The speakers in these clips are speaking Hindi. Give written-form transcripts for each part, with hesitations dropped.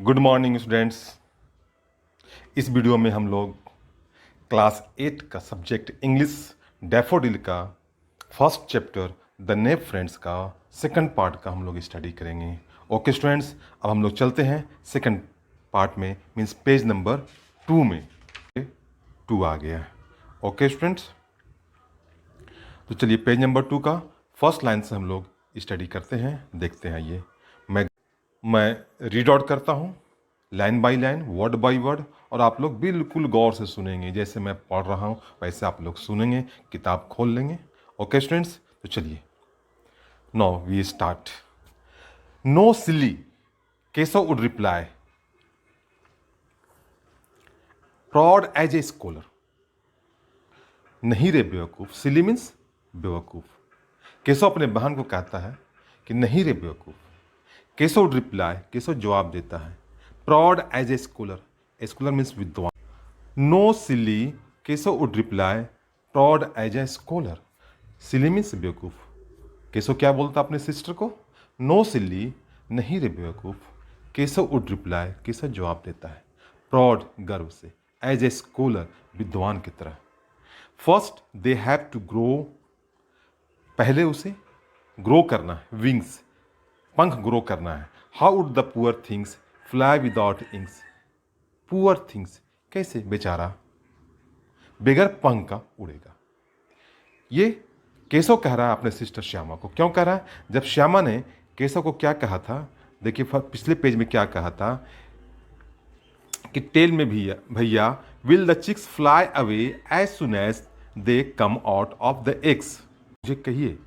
Good morning students. इस वीडियो में हम लोग क्लास 8 का सब्जेक्ट इंग्लिश डैफोडिल का first chapter the naive friends का सेकंड पार्ट का हम लोग स्टडी करेंगे। ओके स्टूडेंट्स, अब हम लोग चलते हैं सेकंड पार्ट में, मीन्स पेज नंबर 2 में। 2 आ गया है। ओके स्टूडेंट्स, तो चलिए पेज नंबर 2 का फर्स्ट लाइन से हम लोग स्टडी करते हैं, देखते हैं। ये मैं रीड आउट करता हूँ line by line, word by word, और आप लोग बिल्कुल गौर से सुनेंगे। जैसे मैं पढ़ रहा हूँ वैसे आप लोग सुनेंगे, किताब खोल लेंगे। ओके स्टूडेंट्स, तो चलिए now we start. No silly, Keshav would reply, proud as a scholar. नहीं रे बेवकूफ, सिली मीन्स बेवकूफ। केशव अपने बहन को कहता है कि नहीं रे बेवकूफ। केशव वुड रिप्लाई, केशव जवाब देता है, proud as a scholar, scholar means विद्वान। No silly, Keshav would reply, proud as a scholar. Silly means बेवकूफ। केशव क्या बोलता अपने सिस्टर को? नो सिली, नहीं रे बेवकूफ। केशव वुड रिप्लाई, केशव जवाब देता है, प्रॉड गर्व से, एज ए स्कॉलर विद्वान की तरह। First they have to grow, पहले उसे ग्रो करना है, विंग्स, पंख ग्रो करना है। How would the poor things fly without wings. Poor things कैसे, बेचारा बगैर पंख का उड़ेगा। ये केशव कह रहा है अपने सिस्टर श्यामा को। क्यों कह रहा है? जब श्यामा ने केशव को क्या कहा था, देखिए पिछले पेज में क्या कहा था कि टेल में भैया भैया will the chicks fly away as soon as they come out of the eggs. मुझे कहिए,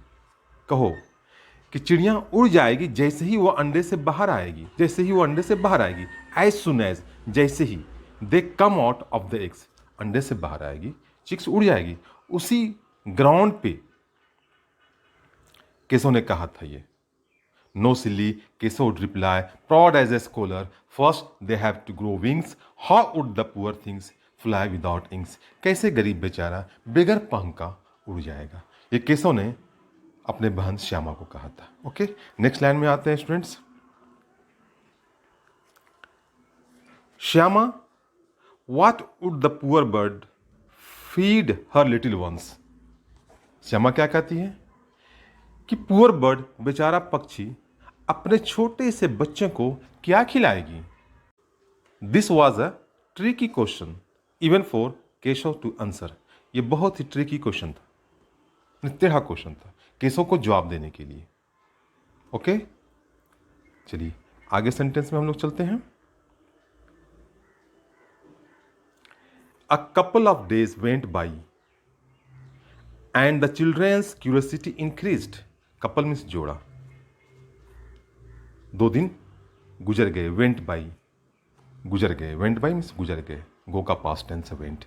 कहो कि चिड़िया उड़ जाएगी जैसे ही वो अंडे से बाहर आएगी, जैसे ही वो अंडे से बाहर आएगी। एज सुन एज, जैसे ही, they come out of the eggs, अंडे से बाहर आएगी, चिक्स उड़ जाएगी। उसी ग्राउंड पे केशव ने कहा था ये। No silly, Keshav would reply, proud as a scholar, first they have to grow wings, how would the poor things fly without wings. कैसे गरीब बेचारा बगैर पंख का उड़ जाएगा। ये केशव ने अपने बहन श्यामा को कहा था। ओके, नेक्स्ट लाइन में आते हैं students. Shyama, what would the poor bird feed her little ones. Shyama क्या कहती है कि पुअर बर्ड, बेचारा पक्षी, अपने छोटे से बच्चे को क्या खिलाएगी। This was a tricky question even for Keshav to answer. ये बहुत ही ट्रिकी क्वेश्चन था, टेढ़ा क्वेश्चन था केशव को जवाब देने के लिए। ओके, चलिए आगे सेंटेंस में हम लोग चलते हैं। A couple of days went by and the children's curiosity increased. Couple means जोड़ा। 2 दिन गुजर गए, वेंट बाई, गुजर गए, वेंट बाई मीन्स गुजर गए, गो का पास्ट टेंस है went.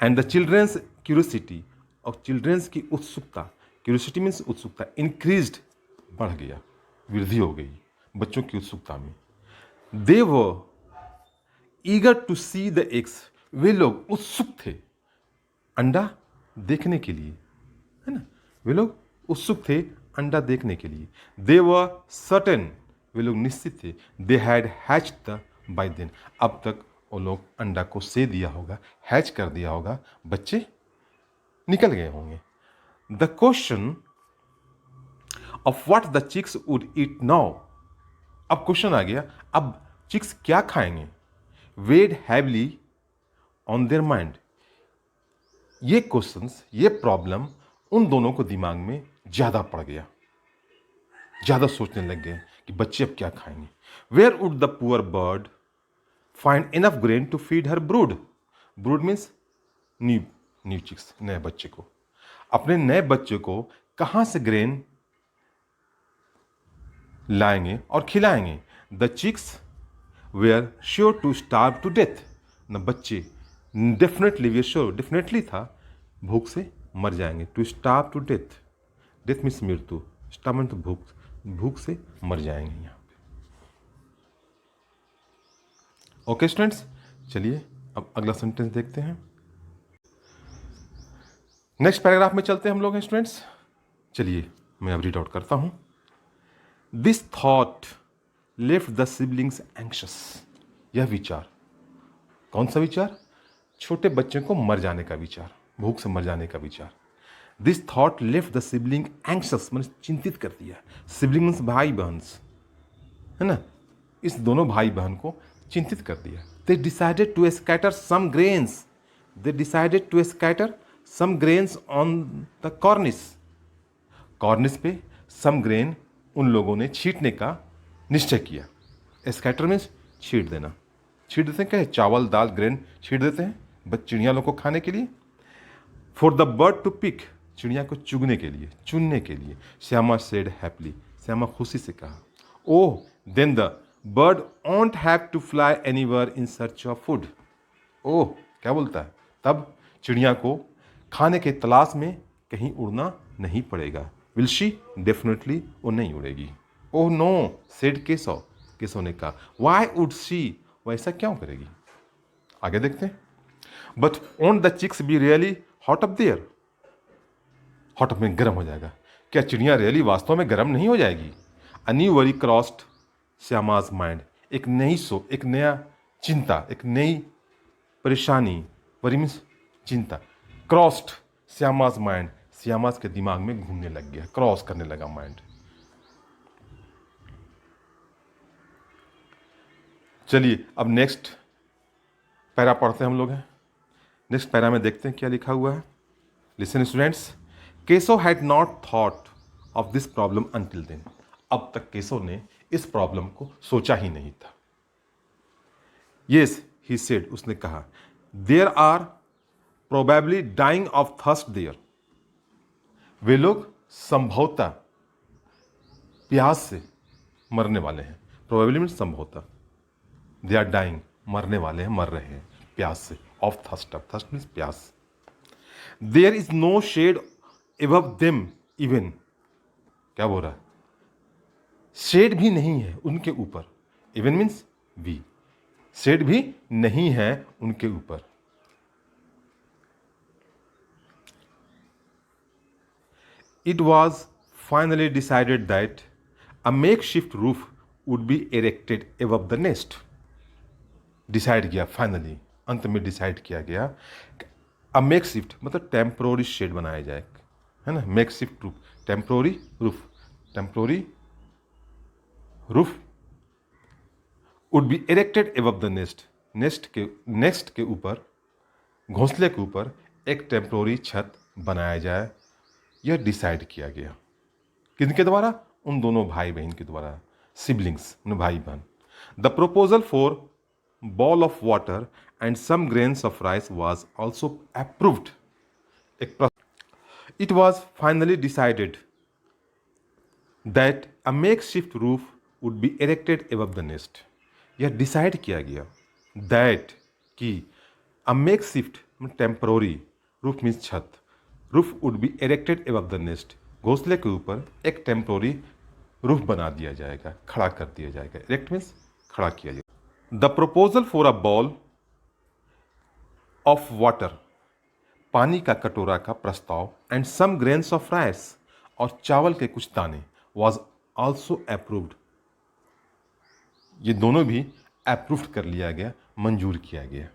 And the children's curiosity, और चिल्ड्रेंस की उत्सुकता, क्यूरियोसिटी मीन्स उत्सुकता, इंक्रीज्ड बढ़ गया, वृद्धि हो गई बच्चों की उत्सुकता में। They were eager to see the eggs, वे लोग उत्सुक थे अंडा देखने के लिए, है ना, वे लोग उत्सुक थे अंडा देखने के लिए। दे वर सर्टेन, वे लोग निश्चित थे, they had hatched the by then, अब तक वो लोग अंडा को से दिया होगा, हैच कर दिया होगा, बच्चे निकल गए होंगे। The question of what the chicks would eat now, अब क्वेश्चन आ गया, अब चिक्स क्या खाएंगे। Weighed heavily on their mind, ये क्वेश्चंस, ये प्रॉब्लम उन दोनों को दिमाग में ज्यादा पड़ गया, ज्यादा सोचने लग गए कि बच्चे अब क्या खाएंगे। Where would the poor bird find enough grain to feed her brood. Brood means new chicks, नए बच्चे को, अपने नए बच्चे को कहां से ग्रेन लाएंगे और खिलाएंगे। The chicks were sure to starve to death, न बच्चे डेफिनेटली, वे श्योर, डेफिनेटली था, भूख से मर जाएंगे। To starve to death, death means मृत्यु, स्टार्व मीन्स भूख, भूख से मर जाएंगे यहाँ पे। ओके स्टूडेंट्स, चलिए अब अगला सेंटेंस देखते हैं। नेक्स्ट पैराग्राफ में चलते हैं हम लोग स्टूडेंट्स। चलिए मैं अब रीड आउट करता हूं। This thought left the siblings anxious, यह विचार, कौन सा विचार? छोटे बच्चों को मर जाने का विचार, भूख से मर जाने का विचार। This thought left the sibling anxious, मैंने चिंतित कर दिया। सिबलिंग मीन्स भाई बहन, है ना, इस दोनों भाई बहन को चिंतित कर दिया। They decided to scatter some grains, they decided to scatter some grains on the cornice, cornice पे सम ग्रेन उन लोगों ने छींटने का निश्चय किया। स्कैटर मीन्स छींट देना, छींट देते हैं क्या? चावल दाल ग्रेन छींट देते हैं चिड़िया लोग को खाने के लिए। For the bird to pick, चिड़िया को चुगने के लिए, चुनने के लिए। श्यामा सेड हैप्पीली, श्यामा खुशी से कहा। Oh then the bird won't have to fly anywhere in search of food. Oh, क्या बोलता है? तब चिड़िया को खाने के तलाश में कहीं उड़ना नहीं पड़ेगा। Will she? डेफिनेटली वो नहीं उड़ेगी। Oh no said Keshav, Keshav ने कहा। वाई वुड शी, वैसा क्यों करेगी? आगे देखते हैं। But won't the chicks be really hot up there, hot up में गर्म हो जाएगा। क्या चिड़िया रियली वास्तव में गर्म नहीं हो जाएगी? A new worry crossed Shyama's mind, एक नई एक नया चिंता, एक नई परेशानी, वरी मीन्स चिंता, क्रॉस्ड श्यामाज माइंड, श्यामाज के दिमाग में घूमने लग गया, क्रॉस करने लगा माइंड। चलिए अब नेक्स्ट पैरा पढ़ते हैं हम लोग हैं। नेक्स्ट पैरा में देखते हैं क्या लिखा हुआ है। Listen students, Keshav had not thought of this problem until then, अब तक केशव ने इस प्रॉब्लम को सोचा ही नहीं था। यस ही सेड, उसने कहा। There are probably dying of thirst there, वे लोग संभवतः प्यास से मरने वाले हैं। प्रोबेबली मीन्स संभवतः, दे आर डाइंग, मरने वाले हैं, मर रहे हैं प्यास से। Of thirst, of thirst means प्यास। There is no shade above them even, क्या बोल रहा है? शेड भी नहीं है उनके ऊपर, इवन मीन्स भी, शेड भी नहीं है उनके ऊपर। It was finally decided that a makeshift roof would be erected above the nest. Decide किया फाइनली, अंत में डिसाइड किया गया, अ मेकशिफ्ट मतलब टेम्प्रोरी शेड बनाया जाए, है ना, makeshift roof, temporary roof, temporary roof would be erected above the nest, nest के ऊपर, घोंसले के ऊपर एक टेम्प्रोरी छत बनाया जाए। यह डिसाइड किया गया किनके द्वारा? उन दोनों भाई बहन के द्वारा, सिबलिंग्स, उन भाई बहन। The proposal for bowl of water and some grains of rice was also approved. It was finally decided that a makeshift roof would be erected above the nest. यह डिसाइड किया गया दैट कि a makeshift temporary, roof means छत, roof would be erected above the nest, घोंसले के ऊपर एक टेम्परोरी रूफ बना दिया जाएगा, खड़ा कर दिया जाएगा। इरेक्ट मीन्स खड़ा किया जाएगा। The proposal for a bowl of water, पानी का कटोरा का प्रस्ताव, and some grains of rice, और चावल के कुछ दाने, वॉज ऑल्सो अप्रूव्ड। ये दोनों भी अप्रूव्ड कर लिया गया, मंजूर किया गया।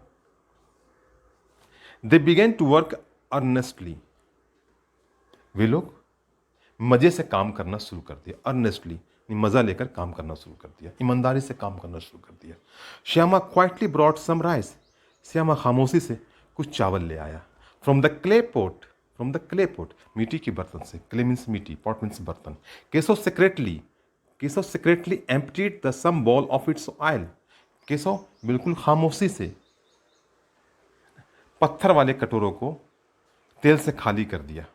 दे बिगेन टू वर्क अर्नेस्टली, वे लोग मजे से काम करना शुरू कर दिया। अर्नेस्टली मजा लेकर काम करना शुरू कर दिया, ईमानदारी से काम करना शुरू कर दिया। Shyama quietly brought some rice, Shyama खामोशी से कुछ चावल ले आया। From the clay pot, from the clay pot, मिट्टी के बर्तन से, क्ले मीन्स मिट्टी, पॉट मीन्स बर्तन। Keshav secretly emptied the some bowl of its oil, Keshav बिल्कुल खामोशी से पत्थर वाले कटोरों को तेल से खाली कर दिया।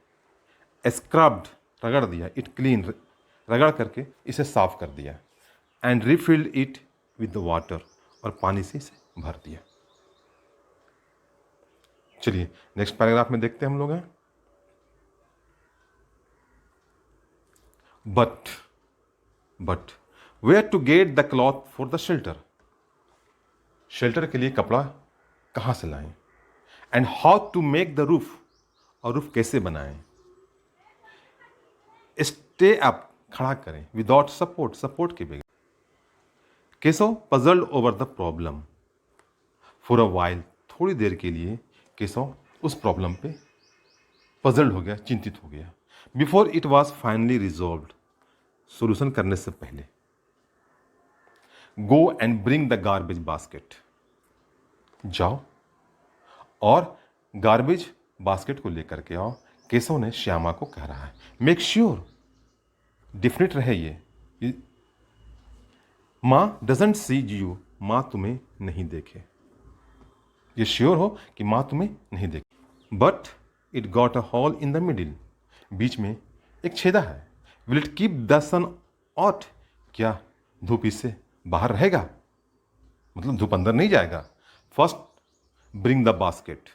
स्क्रब्ड, रगड़ दिया, इट क्लीन, रगड़ करके इसे साफ कर दिया। And रिफिल्ड it with the water, और पानी से इसे भर दिया। चलिए नेक्स्ट पैराग्राफ में देखते हैं हम लोग हैं। But where to get the cloth for the shelter, shelter के लिए कपड़ा कहाँ से लाएं? And how to make the roof, और रूफ कैसे बनाएं? स्टे अप, खड़ा करें, विदाउट सपोर्ट, सपोर्ट के बगैर। Keshav puzzled over the problem, for a while, थोड़ी देर के लिए केशव उस प्रॉब्लम पे पजल्ड हो गया, चिंतित हो गया। Before it was finally resolved, solution करने से पहले। Go and bring the garbage basket, जाओ और गार्बेज बास्केट को लेकर के आओ, केशव ने श्यामा को कह रहा है। मेक श्योर, डिफिनेट रहे ये माँ डजंट सी यू, माँ तुम्हें नहीं देखे, ये श्योर हो कि माँ तुम्हें नहीं देखे। But it got a hole in the middle, बीच में एक छेदा है। Will it keep the sun out, क्या धूप इससे बाहर रहेगा, मतलब धूप अंदर नहीं जाएगा। First bring the basket,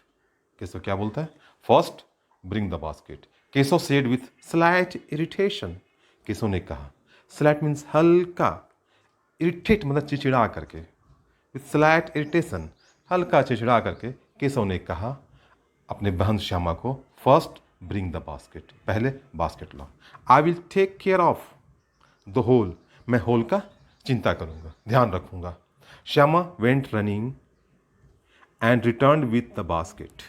Keshav क्या बोलता है, first bring the basket. Keshav said with slight irritation, Keshav ने कहा, स्लाइट मीन्स हल्का, इरिटेट मतलब चिड़चिड़ा करके, विथ स्लाइट इरिटेशन हल्का चिड़चिड़ा करके केशव ने कहा अपने बहन श्यामा को, फर्स्ट ब्रिंग द बास्केट, पहले बास्केट लाओ। I will take care of the hole, मैं होल का चिंता करूंगा, ध्यान रखूंगा। Shyama went running and return with the basket,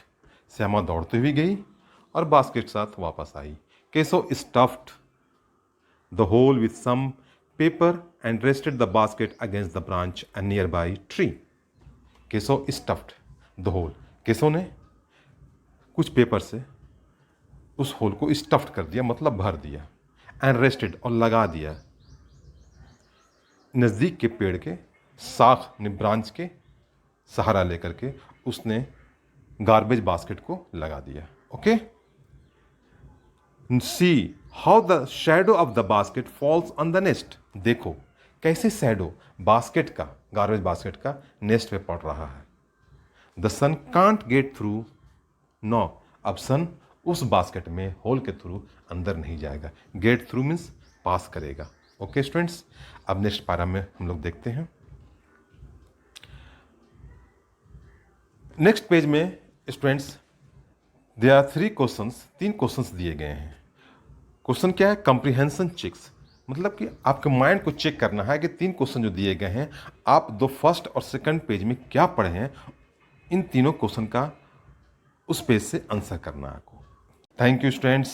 Shyama दौड़ते हुए गई और बास्केट साथ वापस आई। Keshav stuffed the hole with some paper and rested the basket against the branch and near by tree. Keshav stuffed the hole, Keshav ने कुछ पेपर से उस होल को स्टफ्ड कर दिया, मतलब भर दिया। एंड रेस्टेड, और लगा दिया, नज़दीक के पेड़ के शाख ने ब्रांच के सहारा लेकर के उसने गार्बेज बास्केट को लगा दिया। Okay, see how the shadow of the basket falls on the nest, देखो कैसे शैडो बास्केट का, गार्बेज बास्केट का नेस्ट पे पड़ रहा है। The sun can't get through, no, अब सन उस बास्केट में होल के थ्रू अंदर नहीं जाएगा। गेट थ्रू मीन्स पास करेगा। ओके स्टूडेंट्स, अब नेक्स्ट पारा में हम लोग देखते हैं। नेक्स्ट पेज में students there are 3 questions, 3 questions दिए गए हैं। क्वेश्चन क्या है, कंप्रीहेंशन चेक्स, मतलब कि आपके माइंड को चेक करना है कि 3 क्वेश्चन जो दिए गए हैं, आप दो फर्स्ट और सेकंड पेज में क्या पढ़े हैं, इन तीनों क्वेश्चन का उस पेज से आंसर करना है आपको। Thank you students.